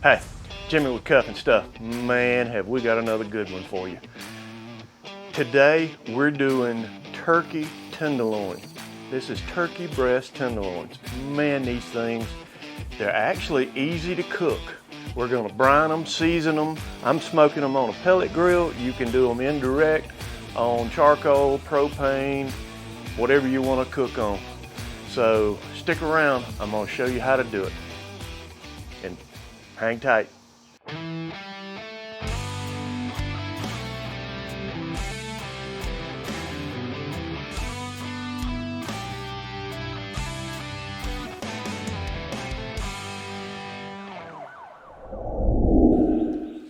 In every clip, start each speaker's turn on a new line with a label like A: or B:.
A: Hey, Jimmy with Cuff and Stuff. Man, have we got another good one for you. Today we're doing turkey tenderloin. This is turkey breast tenderloins. Man, these things, they're actually easy to cook. We're gonna brine them, season them. I'm smoking them on a pellet grill. You can do them indirect on charcoal, propane, whatever you wanna cook on. So stick around, I'm gonna show you how to do it. And hang tight.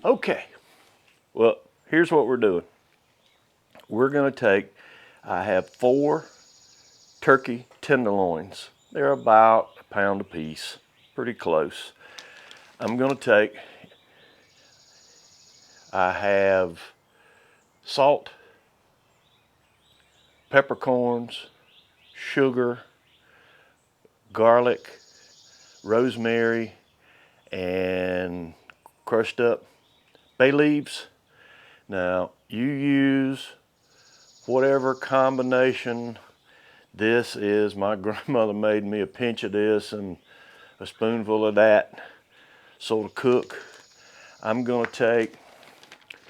A: Okay, well, here's what we're doing. We're gonna take, I have 4 turkey tenderloins. They're about a pound a piece, pretty close. I'm gonna take, I have salt, peppercorns, sugar, garlic, rosemary, and crushed up bay leaves. Now, you use whatever combination. This is, my grandmother made me a pinch of this and a spoonful of that, so to cook. I'm gonna take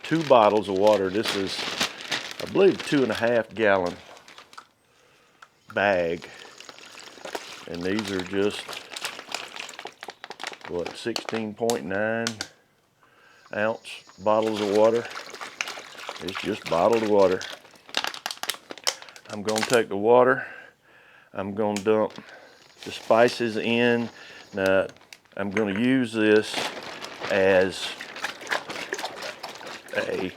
A: 2 bottles of water. This is, I believe, 2.5 gallon bag. And these are just, what, 16.9 ounce bottles of water. It's just bottled water. I'm gonna take the water, I'm gonna dump the spices in. Now, I'm gonna use this as a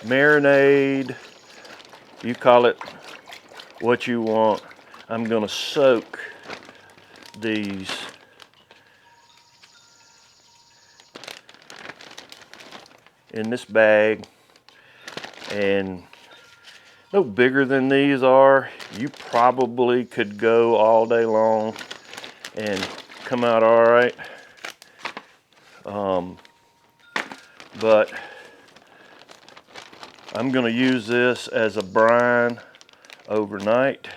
A: marinade. You call it what you want. I'm gonna soak these in this bag, and no bigger than these are. You probably could go all day long and come out all right. But I'm gonna use this as a brine overnight.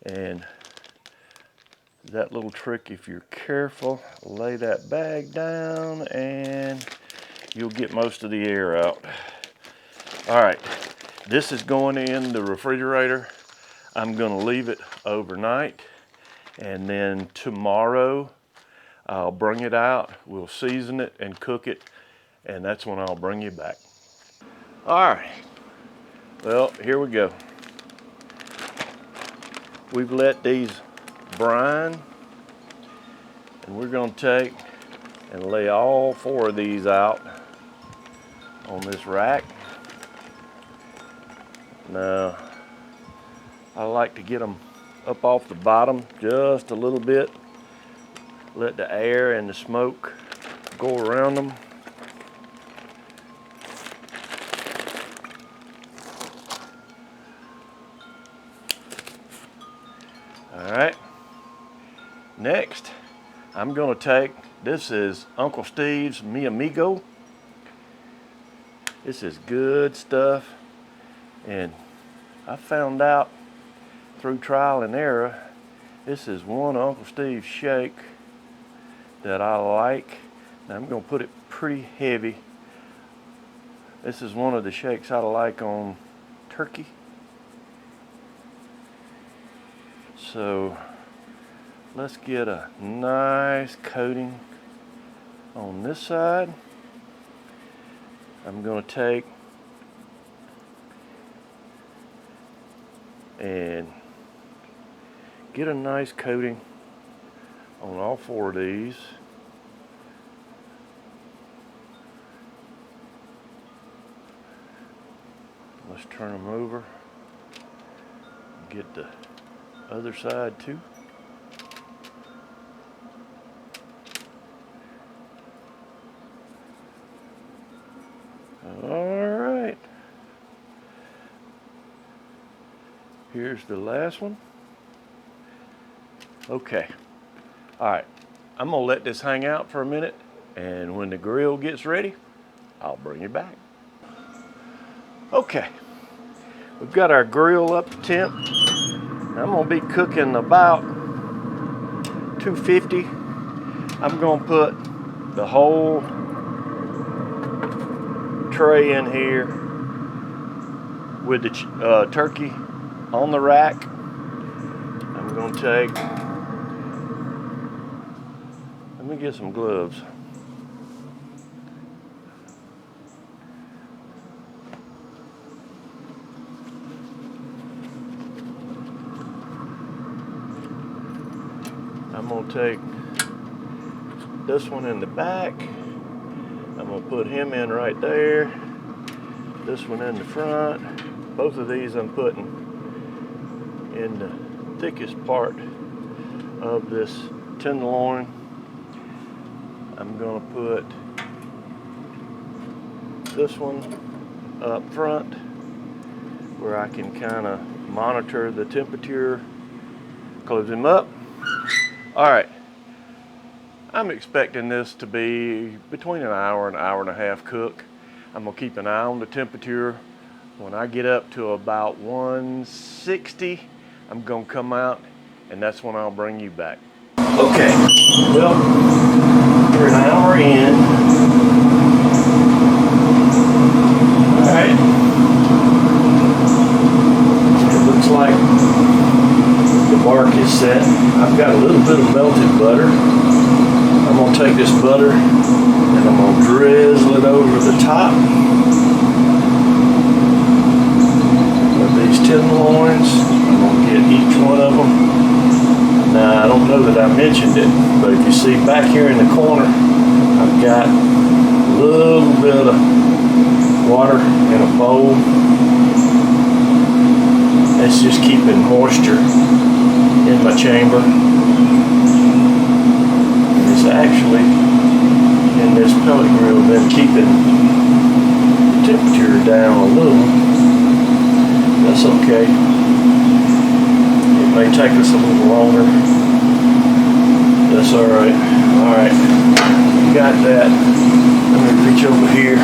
A: And that little trick, if you're careful, lay that bag down and you'll get most of the air out. All right, this is going in the refrigerator. I'm gonna leave it overnight, and then tomorrow I'll bring it out, we'll season it and cook it, and that's when I'll bring you back. All right, well, here we go. We've let these brine, and we're gonna take and lay all 4 of these out on this rack. Now, I like to get them up off the bottom just a little bit. Let the air and the smoke go around them. All right, next, I'm gonna take, this is Uncle Steve's Mi Amigo. This is good stuff, and I found out through trial and error, this is one Uncle Steve's shake that I like. Now I'm gonna put it pretty heavy. This is one of the shakes I like on turkey. So let's get a nice coating on this side. I'm gonna take and get a nice coating on all 4 of these. Let's turn them over. Get the other side too. All right. Here's the last one. Okay. All right. I'm gonna let this hang out for a minute, and when the grill gets ready, I'll bring you back. Okay, we've got our grill up to temp. I'm gonna be cooking about 250. I'm gonna put the whole tray in here with the turkey on the rack. I'm gonna take, let me get some gloves. I'm gonna take this one in the back. I'm gonna put him in right there. This one in the front. Both of these I'm putting in the thickest part of this tenderloin. I'm gonna put this one up front where I can kind of monitor the temperature. Close him up. All right, I'm expecting this to be between an hour and a half cook. I'm gonna keep an eye on the temperature. When I get up to about 160, I'm gonna come out, and that's when I'll bring you back. Okay, well, we're an hour in. All right, it looks like the bark is set. I've got a little bit of melted butter. I'm gonna take this butter and I'm gonna drizzle it over the top of these tenderloins. I'm gonna get each one of them. Now, I don't know that I mentioned it, but if you see back here in the corner, I've got a little bit of water in a bowl. That's just keeping moisture in my chamber. And it's actually in this pellet grill been keeping the temperature down a little. That's okay. It may take us a little longer. That's alright. Alright. Got that. Let me reach over here.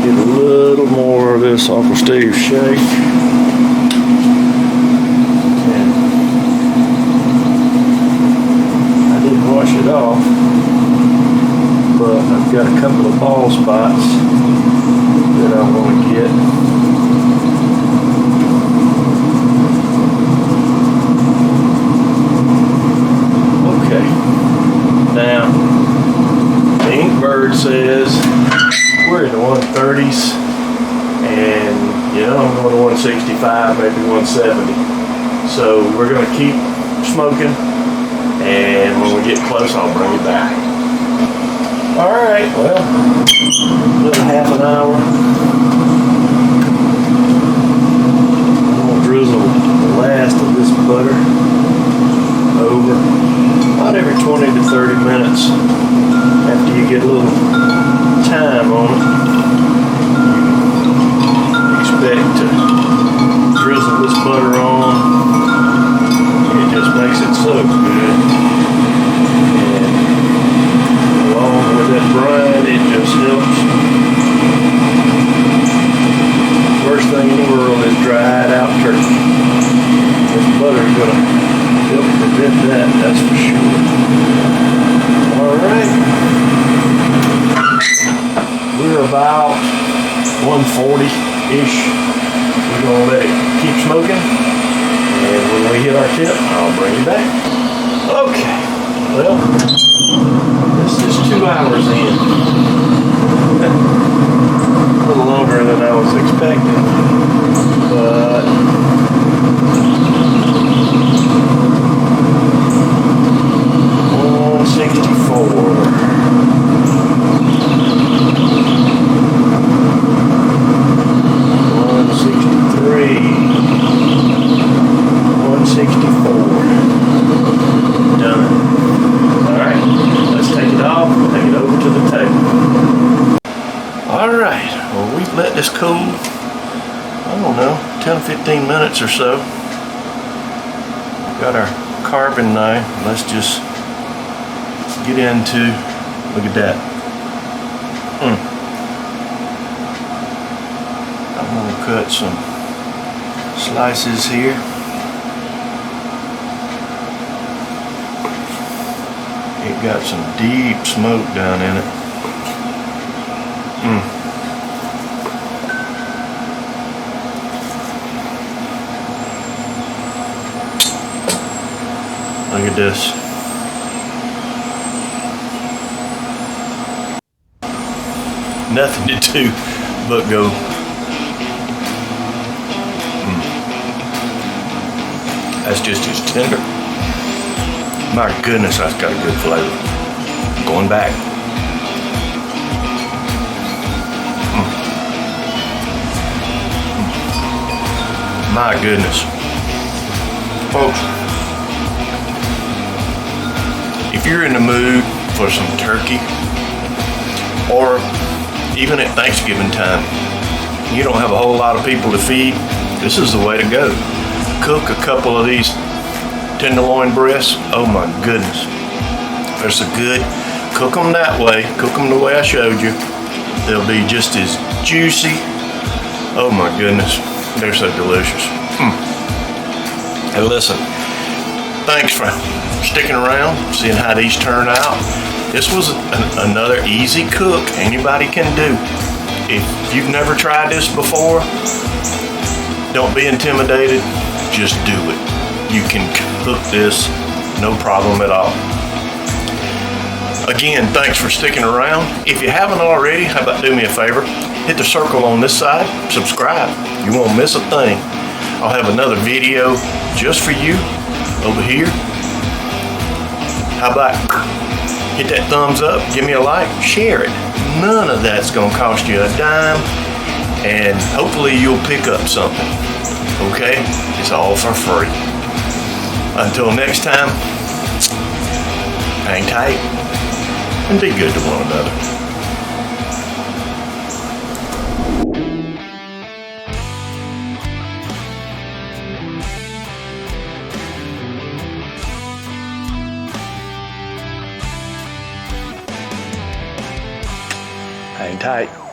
A: Get a little more of this Uncle Steve shake. And I didn't wash it off, but I've got a couple of ball spots that I want to get. Okay. Now, the Inkbird says we're in the 130s, and I'm going to 165, maybe 170. So we're going to keep smoking, and when we get close, I'll bring you back. All right, well, another half an hour. I'm going to drizzle the last of this butter over about every 20 to 30 minutes after you get a little time on it. You expect to drizzle this butter on. It just makes it so good. And along with that brine, it just helps. Worst thing in the world is dried out turkey. This butter is going to help prevent that, that's for sure. All right. We're about 140-ish. We're gonna let it keep smoking, and when we hit our tip, I'll bring you back. Okay, well, this is 2 hours in. A little longer than I was expecting, but 164. 164. Done. Alright, let's take it off, take it over to the table. Alright, well, we've let this cool, I don't know, 10 or 15 minutes or so. Got our carving knife. Let's just get into, look at that. I'm gonna cut some slices here. It got some deep smoke down in it. Look at this. Nothing to do but go. That's just as tender. My goodness, that's got a good flavor. Going back. My goodness. Folks, if you're in the mood for some turkey, or even at Thanksgiving time, you don't have a whole lot of people to feed, this is the way to go. Cook a couple of these tenderloin breasts. Oh my goodness. They're so good. Cook them that way. Cook them the way I showed you. They'll be just as juicy. Oh my goodness. They're so delicious. Hey, listen. Thanks for sticking around, seeing how these turned out. This was another easy cook anybody can do. If you've never tried this before, don't be intimidated. Just do it. You can cook this no problem at all. Again, thanks for sticking around. If you haven't already, how about do me a favor? Hit the circle on this side, subscribe. You won't miss a thing. I'll have another video just for you over here. How about hit that thumbs up, give me a like, share it. None of that's gonna cost you a dime, and hopefully you'll pick up something. Okay? It's all for free. Until next time, hang tight and be good to one another. Hang tight.